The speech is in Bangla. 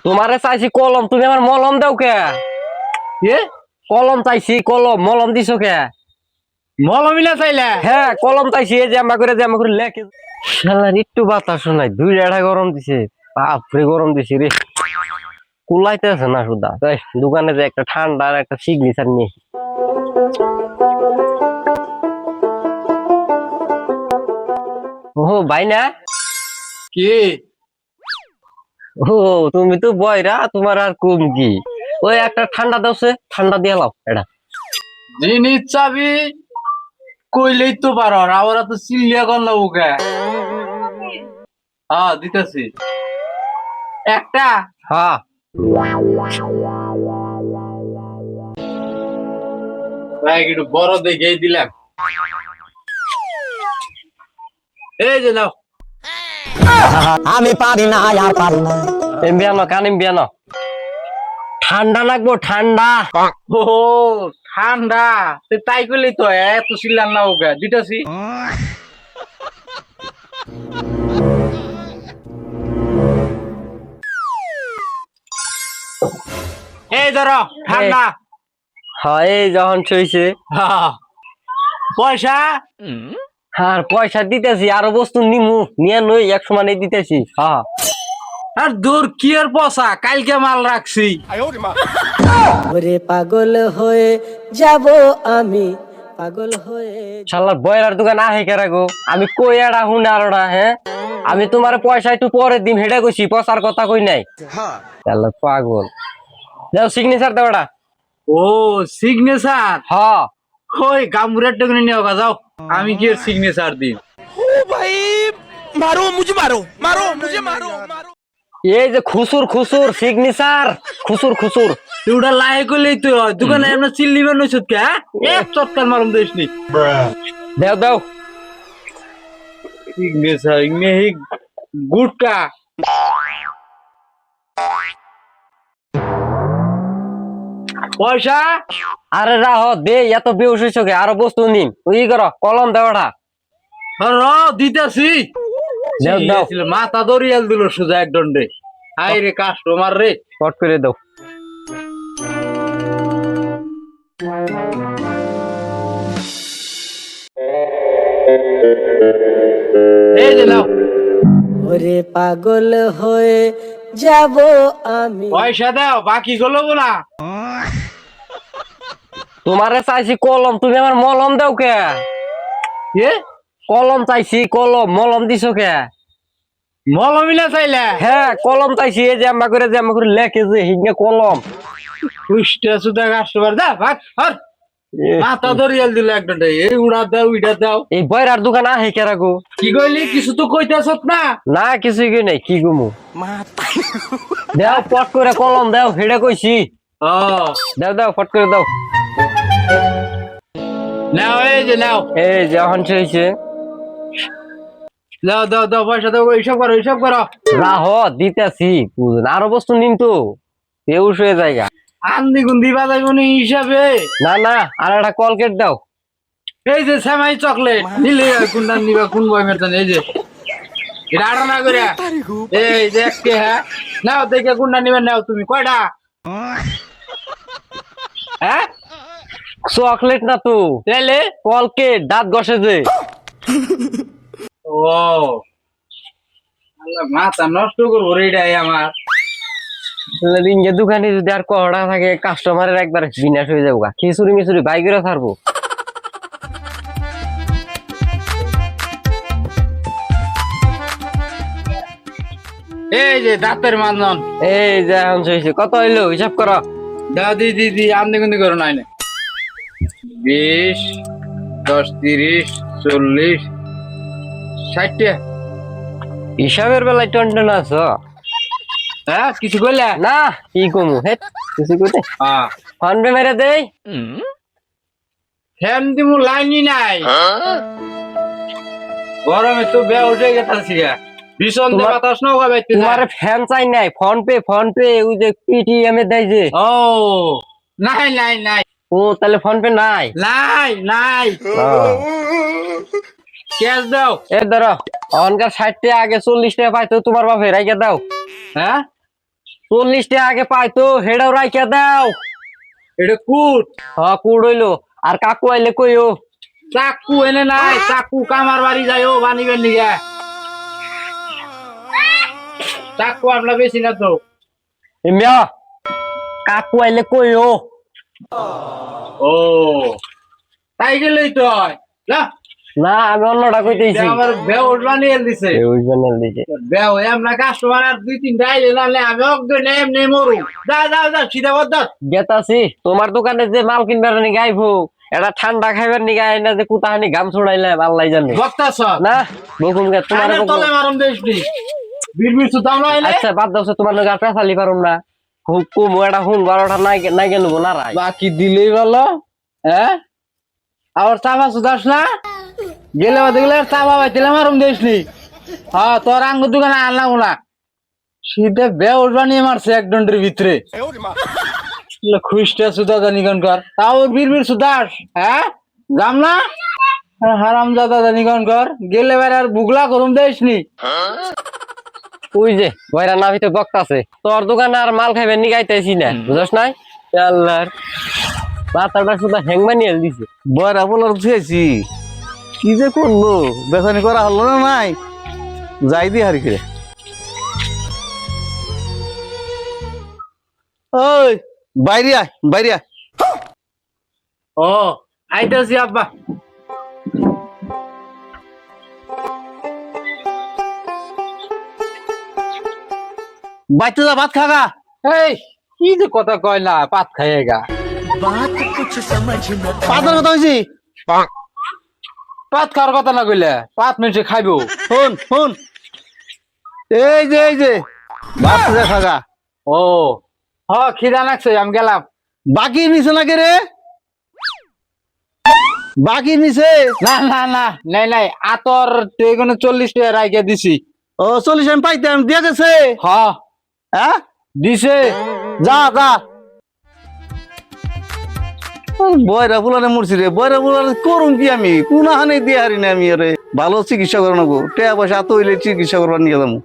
তোমারে চাইছি কলম, তুমি আমার মলম দাও কে? এ কলম চাইছি, কলম মলম দিছো কে? মলমিলা চাইলা? হ্যাঁ কলম চাইছি, এই যে আমা করে লেখে। শালার একটু বাতাস নাই, 2 গরম দিছে। বাপরে গরম দিছে রে, কুলাইতে আছে না সুদা। তাই দোকানে যে একটা ঠান্ডা আর একটা সিগনেচার নিয়ে। ও ভাই না? কি ও তুমি তো বয়রা, তোমার আর কম কি? ওই একটা ঠান্ডা দাওছে, ঠান্ডা দিয়ে লাও এটা। জিনিস চাবি কইলেই তো পারো, ওরা তো চিল্লিয়া করলো ওকে। হ্যাঁ দিতেছি একটা। হ্যাঁ ভাই একটু বড় দেখেই দিলাম। এই যে নাও। আমি পারি না আর পারি না। এমবিয়ানো কান এমবিয়ানো, ঠান্ডা লাগবো ঠান্ডা। ও ঠান্ডা, তাই কইলেই তো এত চিল্লান না ওকে। দিতেছি। এই ধরো ঠান্ডা। হ্যাঁ এই যখন চইছে। হ্যাঁ, পয়সা আর পয়সা দিতেছি, আরো বস্তু নিমু নিয়ে নই এক সমানে দিতেছি। হ্যাঁ আর দূর কি আর পয়সা, কালকে মাল রাখছি। ওরে পাগল হয়ে যাব আমি, পাগল হয়ে। শালার বয়রার দোকান আহে কেরা গো? আমি কই এড়া হুনে আরোড়া। হ্যাঁ আমি তোমার পয়সা একটু পরে দিম, হেডা কইছি, পয়সার কথা কই নাই। শালা পাগল। যাও সিগনেচার দাও এটা। ও সিগনেচার? হ্যাঁ ওই গামুরের টেকনে নিয়ে যাও, আমি কি এর সিগনেচার দিই? मारो मुझे मारो मारो मुझे मारो मारो। এই যে খুসুর খুসুর সিগনেচার, খুসুর খুসুর। ওটা লাই করলেই তো হয়। দোকানে আমরা চিল্লি বানাইছত কে? এক চটকার মারুম দেশনি। দাও দাও। সিগনেচার নেহি গুটকা। পয়সা আরে রাহ দে, এত বেউস হইছো কে? আরো বস্তু নিম। ওই করো, কলম দাও এটা। র দিতেছি। দাও দাও, মাথা দরিয়াল দিল সোজা এক দণ্ডে। হাই রে কাস্টমার রে। শর্ট করে দাও। এই যে নাও ওরে পাগল হয়ে যাব আমি। পয়সা দাও, বাকি গুলো না। তোমারে চাইছি কলম, তুমি আমার মলম দাও কে? এ কলম চাইছি, কলম মলম দিছো কে? মলমিলা চাইলা? হ্যাঁ কলম চাইছি, এই যে আমা করে লেখে যে হিঙ্গে কলম। পুষ্টা সুদা কাস্টমার দা ভাগ হর। মাথা দরিয়াল দিল এক দণ্ডে। এই উড়া দাও উইডা দাও। এই বয়রার দোকান আহে কেরা গো? কি কইলি? কিছু তো কইতাছত না। না কিছুই কই নাই, কি গুমু? দাও পট করে কলম দাও, হেডা কইছি। ও দাও দাও ফট করে দাও। নাও, এই যে নাও। এই যে এখন হইছে। দাও দাও দাও, পয়সা দাও। হিসাব করো, হিসাব করো। রাহ দিতেছি, বুঝুন আরো বস্তু নিন তো, বেউস হয়ে জায়গা। আন্দি গুন্দি বাজাইব নি হিসাবে? না না, আর একটা কলকেট দাও। এই যে সেমাই চকলেট নিলে কোনটা নিবা, কোন বয়মের জানে? এই যে এটা আড়া না করে। এই দেখকে হ্যাঁ নাও, দেখে কোনটা নিবেন নাও। তুমি কয়টা? হ্যাঁ চকলেট না তো, তাইলে কলকেট, দাঁত ঘষে যে। ও আল্লাহ, মাথা নষ্ট করবো রে এটাই আমার। ইংরেজ দোকানে যদি আর কড়া থাকে, কাস্টমারের একবার বিনাশ হয়ে যাবো। খিচুড়ি মিচুড়ি বাই করে ছাড়বো। এই যে দাঁতের মানন। এই যে এখন হয়েছে, কত হইলো হিসাব করো। দাও দি দি দি, আন্দি গুন্দি করো নাই না। 20, 10, 30, 40, 60। হিসাবের বেলায় টনটন আছো? হ্যাঁ কিছু কইলা না কি কমু, হেট কিছু কইতে। হ্যাঁ ফোন পে মেরে দেই। ফ্যান দিমু লাইনই নাই। গরমে তো বে উঠে গেতাছি গা। ভীষণ তোমার- বাতাস না হবে। তোমার ফ্যান চাই নাই, ফোন পে ওই যে পেটিএম এ দেয় যে। ও নাই নাই নাই ও তাহলে ফোন পে নাই? নাই নাই। ক্যাশ দাও। এ ধরো অনকার 60 টাকা, আগে 40 টাকা পাইতো তোমার বাপে, রাইখে দাও। হ্যাঁ 40 টাকা আগে পাইতো হেডাও রাইখা দাও। এটা কুট কুড় হইলো। আর কাকু আইলে কইও। চাকু এনে নাই, চাকু কামার বাড়ি যায় ও বানিবেন নিগে। চাকু আমরা বেশি না তো। মিয়া কাকু আইলে কইও। ও তাই গেলেই তো হয় না। না আমি অন্যটা কইতেছি। আমার বেউল বানিয়ে দিছে। ওই বানাল দিছে। বেউ আমরা কাস্টমার আর 2-3টা আইলে নালে আমি অজ্ঞান এমনি মরু। যা যাও যাও সিধা বদ্দার। গেতাছি তোমার দোকানে যে মাল কিনবার নি গাইবো এটা ঠান্ডা খাইবার নি গাই না যে কুতাহানি গাম ছড়াইলাম আল্লাহ জানে। বক্তাছ না বকুম গে তোমার আরে তলে মারুম দেশনি। বিড়বিড় সুদাম লাইলে। আচ্ছা বাদ দাও তোমার লগে আর পেছালি পারুম না। হুকুম এটা হুন 12টা নাই কেন না রাই। বাকি দিলেই ভালো। হ্যাঁ আবার চাপা সুদাস না গেলে দেখলে চাপা পাইছিলাম মারুম দেশনি। হ্যাঁ তোর আঙ্গুর দোকানে আনলাম না শীতে বেউল বানিয়ে মারছে এক দণ্ডের ভিতরে। খুশটা সুদা জানি কর তাও বিড়বিড় সুদাস। হ্যাঁ যাম না হারাম দাদা জানি কর গেলে বেড়ে আর বুগলা করুম দেশনি। ওই যে বয়রা নাভিতে বক্তাছে তোর দোকানে আর মাল খাইবে নি গাইতেছি না বুঝছ নাই আল্লাহর মাথাটা শুধু হ্যাং বানিয়ে দিছে। বয়রা বলার বুঝেছি কি যে করলো বেচানি করা হলো না নাই যাই দি হারি করে। ওই বাইরে আয় বাইরে আয়। ও আইতেছি আব্বা। বাইতে যা ভাত খাগা। এই কি যে কথা কয় না পাত খাইয়েগা। পাতের কথা হয়েছি পাত খাওয়ার কথা না কইলে পাত মেনছে খাইবো। শুন শুন এই যে ভাত যা খাগা। ও হ খিদা লাগছে আমি গেলাম। বাকি নিছে নাকি রে বাকি নিছে। না না না নাই নাই আতর এখানে 40 টাকা রাইখে দিছি। ও 40 আমি পাইতাম দিয়ে গেছে। হ হ্যাঁ দিছে। যা যা বয়রা বুলানে মরছি রে বয়রা বুলানে করুম কি আমি কোন হানে দিয়ে হারি না আমি রে ভালো চিকিৎসা করো না গো টেয়া পয়সা তো হইলে চিকিৎসা করবার নিয়ে যাবো।